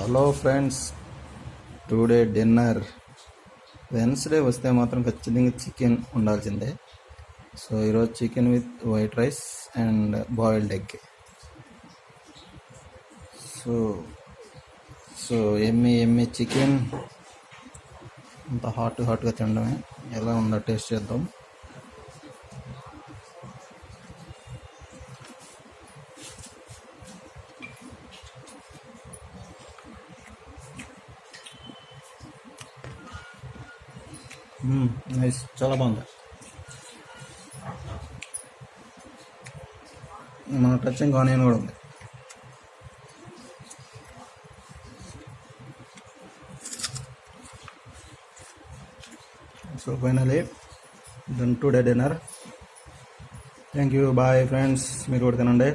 Hello friends, today dinner. Wednesday వస్తే మాత్రం ఖచ్చితంగా చికెన్ ఉండాల్సిందే. సో ఈరోజు chicken with white rice and boiled egg. So so yummy chicken అంత హాట్గా తినడమే. ఎలా ఉందో టేస్ట్ చేద్దాం. నైస్, చాలా బాగుంది. మన టచింగ్ ఆనియన్ కూడా ఉంది. So finally then today dinner. Thank you, bye friends. మీరు కూడా తినండి.